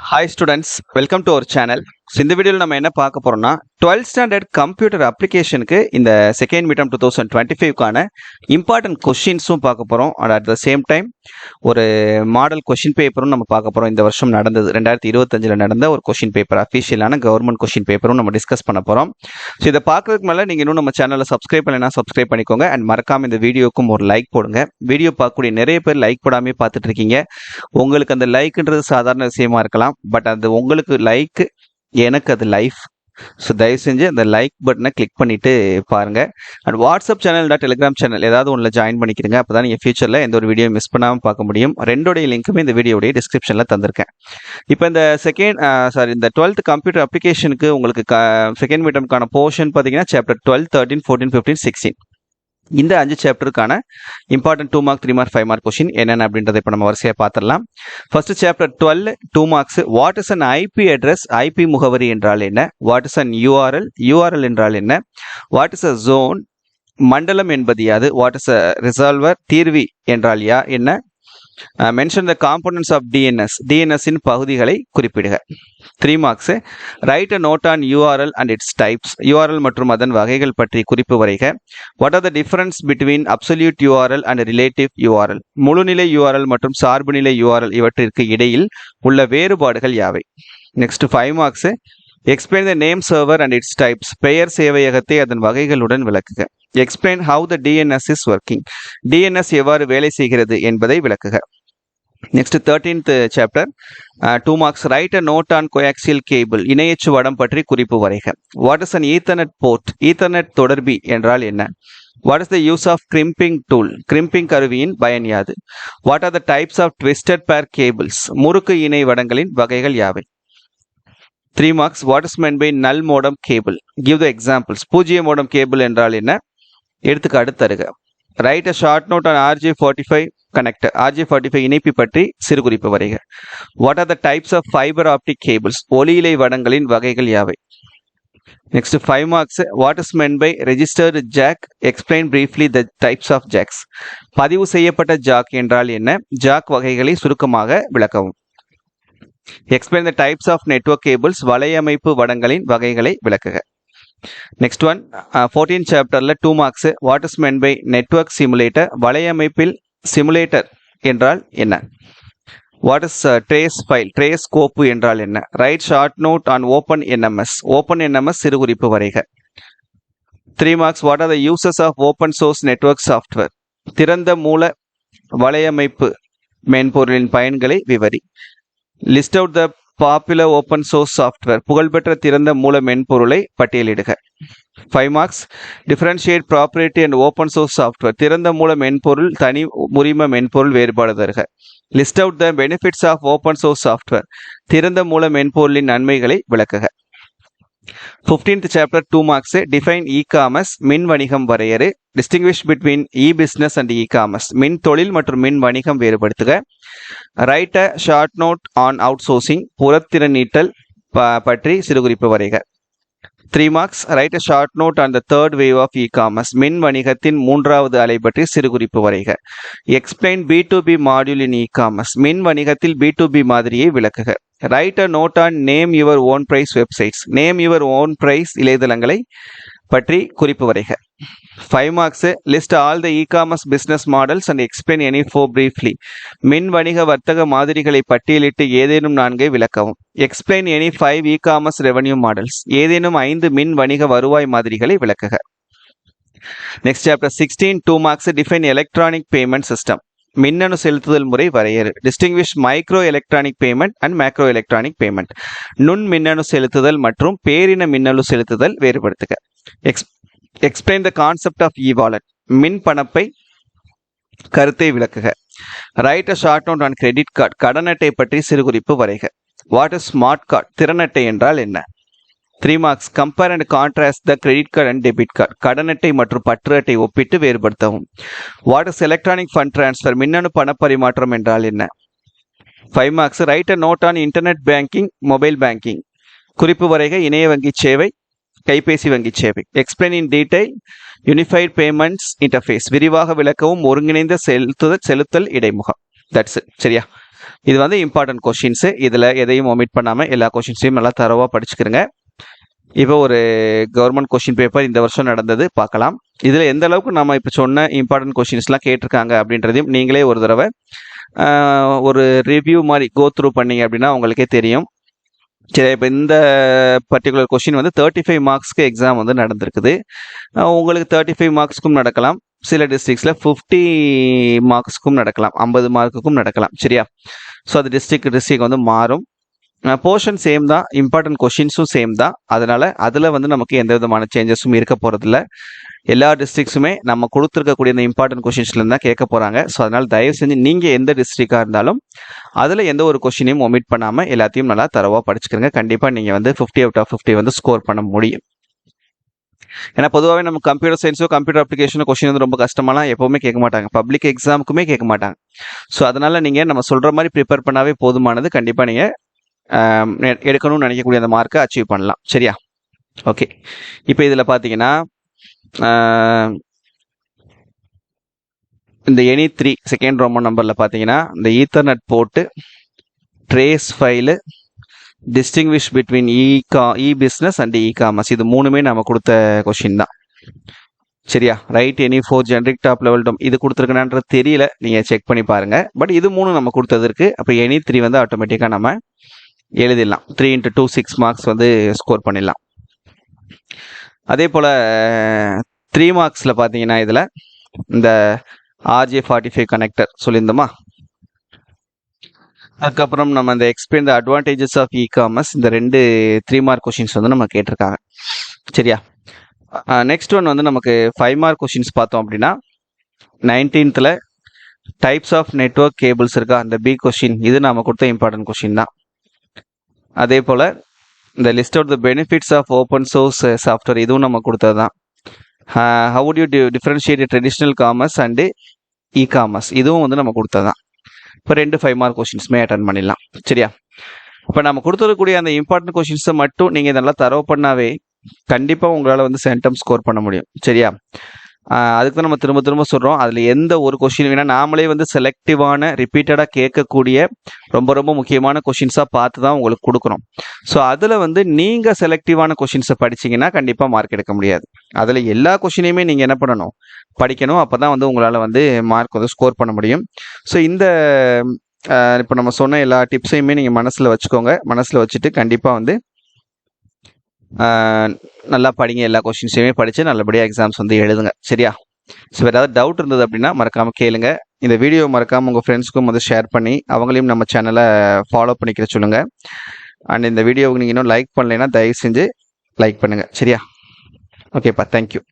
Hi students, welcome to our channel. இந்த வீடியோவில் நம்ம என்ன பார்க்க போறோம்னா 12th ஸ்டாண்டர்ட் கம்ப்யூட்டர் அப்ளிகேஷனுக்கு இந்த செகண்ட் மிட் 2025க்கான இம்பார்ட்டன்ட் கொஸ்டின்ஸும் பார்க்க போறோம். And at the same time ஒரு மாடல் கொஸ்டின் பேப்பரும் நம்ம பார்க்க போறோம். இந்த வருஷம் நடந்தது 2025ல் நடந்த ஒரு கொஸ்டின் பேப்பர், அஃபிஷியலான கவர்மெண்ட் கொஸ்டின் பேப்பரும் நம்ம டிஸ்கஸ் பண்ண போறோம். ஸோ இதை பார்க்கறதுக்கு மேலே நீங்கள் இன்னும் நம்ம சேனலை சப்ஸ்கிரைப் பண்ணலைன்னா சப்ஸ்கிரைப் பண்ணிக்கோங்க. அண்ட் மறக்காம இந்த வீடியோக்கும் ஒரு லைக் போடுங்க. வீடியோ பார்க்கக்கூடிய நிறைய பேர் லைக் போடாமே பார்த்துட்டு இருக்கீங்க. உங்களுக்கு அந்த லைக்ன்றது சாதாரண விஷயமா இருக்கலாம், பட் அது உங்களுக்கு லைக், எனக்கு அது லைஃப். ஸோ தயவு செஞ்சு அந்த லைக் பட்டனை கிளிக் பண்ணிட்டு பாருங்க. And WhatsApp channel, Telegram channel ஏதாவது ஒன்றில் ஜாயின் பண்ணிக்கிறீங்க. அப்போ தான் நீங்கள் ஃபியூச்சரில் எந்த ஒரு வீடியோ மிஸ் பண்ணாமல் பார்க்க முடியும். ரெண்டோடைய லிங்க்குமே இந்த வீடியோடைய டிஸ்கிரிப்ஷனில் தந்திருக்கேன். இப்போ இந்த இந்த 12th கம்ப்யூட்டர் அப்ளிகேஷனுக்கு உங்களுக்கு செகண்ட் மிட்டம்க்கான போர்ஷன் பார்த்தீங்கன்னா சாப்டர் 12, 13, 14, 15, 16. இந்த 5 சாப்டருக்கான important 2 mark, 3 mark, 5 mark question என்னென்ன அப்படின்றத இப்போ நம்ம வரிசையாக பார்த்துடலாம். First chapter 12 2 marks. What is an IP address? IP முகவரி என்றால் என்ன? What is an URL? URL என்றால் என்ன? What is a zone? மண்டலம் என்பது யாது? What is a resolver? தீர்வி என்றால் என்ன? Mention the components of DNS. டிஎன்எஸ்ஸின் பகுதிகளை குறிப்பிடுக. 3 marks. Write a note on URL and its types. URL மற்றும் அதன் வகைகள் பற்றி குறிப்பு வரைக. What are the difference between absolute URL and relative URL? முழுநிலை யூஆர்எல் மற்றும் சார்புநிலை யூஆர்எல் இவற்றிற்கு இடையில் உள்ள வேறுபாடுகள் யாவை? Next 5 marks. Explain the name server and its types. பெயர் சேவையகத்தை அதன் வகைகளுடன் விளக்குக. Explain how the DNS is working. DNS எவ்வாறு வேலை செய்கிறது என்பதை விளக்குக. Next 13th chapter 2 marks. Write a note on coaxial cable. இணையச்சு வடம் பற்றி குறிப்பு வரைக. What is an ethernet port? Ethernet தொடர்பி என்றால் என்ன? What is the use of crimping tool? Crimping கருவியின் பயன் யாது? What are the types of twisted pair cables? முறுக்கு இணை வடங்களின் வகைகள் யாவை? 3 marks. What is meant by null modem cable? Give the examples. பூஜ்ஜிய மோடம் கேபிள் என்றால் என்ன? எடுத்துக்காட்டு தருக. Write a short note on RJ45 connector. RJ45 இணைப்பி பற்றி சிறு குறிப்பு வரைக. What are the types of fibre optic cables? ஒளியிலை வடங்களின் வகைகள் யாவை? Next 5 marks. What is meant by registered jack? Explain briefly the types of jacks. பதிவு செய்யப்பட்ட ஜாக் என்றால் என்ன? ஜாக் வகைகளை சுருக்கமாக விளக்கவும். Explain the types of network cables. வலையமைப்பு வடங்களின் வகைகளை விளக்குக. நெக்ஸ்ட் ஒன் 14th சாப்டர்ல 2 marks. What is meant by network simulator? வலையமைப்பில் சிமுலேட்டர் என்றால் என்ன? What is trace file? Trace கோப்பு என்றால் என்ன? Write short note on open NMS. Open NMS சிறு குறிப்பு வரைக. 3 marks. What are the uses of open source network software? திறந்த மூல வலையமைப்பு மென்பொருளின் பயன்களை விவரி. List out the popular open source software. புகழ்பெற்ற திறந்த மூல மென்பொருளை பட்டியலிடுக. 5 marks. Differentiate property and open source software. திறந்த மூல மென்பொருள், தனி உரிம மென்பொருள் வேறுபாடு தருக. List out the benefits of open source software. திறந்த மூல மென்பொருளின் நன்மைகளை விளக்குக. 15th chapter 2 marks. Define e commerce. மின் வணிகம் வரையறு. Distinguish between e business and e commerce. மின் தொழில் மற்றும் மின் வணிகம் வேறுபடுத்துக. Write a short note on outsourcing. புறத்திறன் நீட்டல் பற்றி சிறுகுறிப்பு வரைக. 3 marks. Write a short note on the third wave of e commerce. மின் வணிகத்தின் மூன்றாவது அலை பற்றி சிறுகுறிப்பு வரைக. Explain B2B module in e commerce. மின் வணிகத்தில் B2B மாதிரியை விளக்குக. Write a note on name your own price websites. Name your own price இணையதளங்களை பற்றி குறிப்பு வரைக. 5 marks. List all the e commerce business models and explain any 4 briefly. மின் வணிக வர்த்தக மாதிரிகளை பட்டியலிட்டு ஏதேனும் 4 விளக்கவும். Explain any 5 e commerce revenue models. ஏதேனும் 5 மின் வணிக வருவாய் மாதிரிகளை விளக்குக. Next chapter 16 2 marks. Define electronic payment system. மின்னணு செலுத்துதல் முறை வரையறு. Distinguish micro electronic payment and macro electronic payment. நுண் மின்னணு செலுத்துதல் மற்றும் பேரின மின்னணு செலுத்துதல் வேறுபடுத்துக. Explain the concept of e wallet. மின் பணப்பை கருத்தை விளக்குக. Write a short note on credit card. கடன் அட்டை பற்றி சிறுகுறிப்பு வரைக. What is smart card? திறன் அட்டை என்றால் என்ன? 3 marks. Compare and contrast the credit card and debit card. கடன் அட்டை மற்றும் பற்று அட்டை ஒப்பிட்டு வேறுபடுத்தவும். What is electronic fund transfer? மின்னணு பணப்பரிமாற்றம் என்றால் என்ன? 5 marks. Write a note on internet banking, mobile banking. குறிப்பு வரைக. இணைய வங்கி சேவை, கைபேசி வங்கி சேவை. Explain in detail unified payments interface. விரிவாக விளக்கவும். ஒருங்கிணைந்த செலுத்தல் இடைமுகம். That's it. சரியா? இது வந்து இம்பார்ட்டன்ட் கொஷின்ஸு. இதில் எதையும் ஒமிட் பண்ணாமல் எல்லா கொஷின்ஸையும் நல்லா தரவாக படிச்சுக்கிறங்க. இப்போ ஒரு கவர்மெண்ட் கொஷின் பேப்பர் இந்த வருஷம் நடந்தது பார்க்கலாம். இதில் எந்த அளவுக்கு நம்ம இப்போ சொன்ன இம்பார்ட்டன்ட் கொஷின்ஸ்லாம் கேட்டிருக்காங்க அப்படின்றதையும் நீங்களே ஒரு தடவை ஒரு ரிவ்யூ மாதிரி கோ த்ரூ பண்ணீங்க அப்படின்னா உங்களுக்கே தெரியும். சரி, இப்போ இந்த பர்டிகுலர் கொஷின் வந்து 35 மார்க்ஸ்க்கு எக்ஸாம் வந்து நடந்திருக்குது. உங்களுக்கு 35 மார்க்ஸ்க்கும் நடக்கலாம், சில டிஸ்ட்ரிக்ஸில் 50 மார்க்ஸ்க்கும் நடக்கலாம், 50 மார்க்குக்கும் நடக்கலாம். சரியா? ஸோ அது டிஸ்ட்ரிக்ட் வந்து மாறும். போர்ஷன் சேம் தான், இம்பார்ட்டன்ட் கொஷின்ஸும் சேம் தான். அதனால் அதில் வந்து நமக்கு எந்த விதமான சேஞ்சஸும் இருக்க போகிறதில்ல. எல்லா டிஸ்ட்ரிக்ஸுமே நம்ம கொடுத்துருக்கக்கூடிய இந்த இம்பார்ட்டன்ட் கொஷின்ஸ்லேருந்து தான் கேட்க போகிறாங்க. ஸோ அதனால் தயவு செஞ்சு நீங்கள் எந்த டிஸ்ட்ரிக்டாக இருந்தாலும் அதில் எந்த ஒரு கொஷினையும் ஒமிட் பண்ணாமல் எல்லாத்தையும் நல்லா தரவாக படிச்சுக்கிறங்க. கண்டிப்பாக நீங்கள் வந்து 50 out of 50 வந்து ஸ்கோர் பண்ண முடியும். ஏன்னா பொதுவாகவே நம்ம கம்ப்யூட்டர் சயின்ஸோ கம்ப்யூட்டர் அப்ளிகேஷனோ கொஷின் வந்து ரொம்ப கஷ்டமாலாம் எப்போவுமே கேட்க மாட்டாங்க, பப்ளிக் எக்ஸாமுக்குமே கேட்க மாட்டாங்க. ஸோ அதனால் நீங்கள் நம்ம சொல்கிற மாதிரி ப்ரிப்பேர் பண்ணாவே போதுமானது. கண்டிப்பாக நீங்கள் எடுக்கணும்னு நினைக்கக்கூடிய அந்த மார்க்கை அச்சீவ் பண்ணலாம். சரியா? ஓகே, இப்போ இதில் பார்த்தீங்கன்னா இந்த எனி 3 செகண்ட் ரோமன் நம்பரில் பார்த்தீங்கன்னா இந்த Ethernet port, trace file, distinguish between e business and e commerce, இது மூணுமே நம்ம கொடுத்த கொஷின் தான். சரியா? Write any 4 generic top level டொம் இது கொடுத்துருக்கனான்றது தெரியல, நீங்கள் செக் பண்ணி பாருங்கள். பட் இது 3 நம்ம கொடுத்தது இருக்குது. அப்போ எனி 3 வந்து ஆட்டோமேட்டிக்காக நம்ம எழுதிடலாம். 3 into 2 6 மார்க்ஸ் வந்து ஸ்கோர் பண்ணிடலாம். அதே போல் 3 மார்க்ஸில் பார்த்தீங்கன்னா இதில் இந்த RJ45 கனெக்டர் சொல்லியிருந்தோமா, அதுக்கப்புறம் நம்ம இந்த explain the advantages of e commerce, இந்த 2 3 மார்க் கொஷின்ஸ் வந்து நம்ம கேட்டிருக்காங்க. சரியா? நெக்ஸ்ட் ஒன் வந்து நமக்கு 5 மார்க் கொஷின்ஸ் பார்த்தோம் அப்படின்னா 19th types of network cables இருக்கா, அந்த பி கொஷின், இது நம்ம கொடுத்த இம்பார்ட்டன்ட் கொஷின் தான். அதே போல் இந்த list out the benefits of open source software, இதுவும் நம்ம கொடுத்தது தான். How would you differentiate traditional commerce and e commerce, இதுவும் வந்து நம்ம கொடுத்தது தான். இப்போ 2 5 மார்க் கொஷின்ஸுமே அட்டன் பண்ணிடலாம். சரியா? இப்போ நம்ம கொடுத்துருக்கக்கூடிய அந்த இம்பார்ட்டன்ட் கொஷின்ஸை மட்டும் நீங்கள் இதெல்லாம் தரவு பண்ணாவே கண்டிப்பாக உங்களால் வந்து சென்டம் ஸ்கோர் பண்ண முடியும். சரியா? அதுக்கு தான் நம்ம திரும்ப திரும்ப சொல்கிறோம், அதில் எந்த ஒரு கொஷின் வேணால் நாமளே வந்து செலக்டிவான ரிப்பீட்டடாக கேட்கக்கூடிய ரொம்ப ரொம்ப முக்கியமான கொஷின்ஸாக பார்த்து தான் உங்களுக்கு கொடுக்குறோம். ஸோ அதில் வந்து நீங்கள் செலக்டிவான கொஷின்ஸை படிச்சிங்கன்னா கண்டிப்பாக மார்க் எடுக்க முடியாது. அதில் எல்லா கொஷினையுமே நீங்கள் என்ன பண்ணணும், படிக்கணும். அப்போ தான் வந்து உங்களால் வந்து மார்க் வந்து ஸ்கோர் பண்ண முடியும். ஸோ இந்த இப்போ நம்ம சொன்ன எல்லா டிப்ஸையுமே நீங்கள் மனசில் வச்சுக்கோங்க. மனசில் வச்சுட்டு கண்டிப்பாக வந்து நல்லா படிங்க. எல்லா கொஷின்ஸையுமே படித்து நல்லபடியாக எக்ஸாம்ஸ் வந்து எழுதுங்க. சரியா? ஸோ வேறு ஏதாவது டவுட் இருந்தது அப்படின்னா மறக்காமல் கேளுங்க. இந்த வீடியோ மறக்காமல் உங்கள் ஃப்ரெண்ட்ஸ்க்கும் வந்து ஷேர் பண்ணி அவங்களையும் நம்ம சேனலை ஃபாலோ பண்ணிக்கிற சொல்லுங்கள். அண்ட் இந்த வீடியோவுக்கு நீங்கள் இன்னும் லைக் பண்ணலைன்னா தயவு செஞ்சு லைக் பண்ணுங்கள். சரியா? ஓகேப்பா, தேங்க்யூ.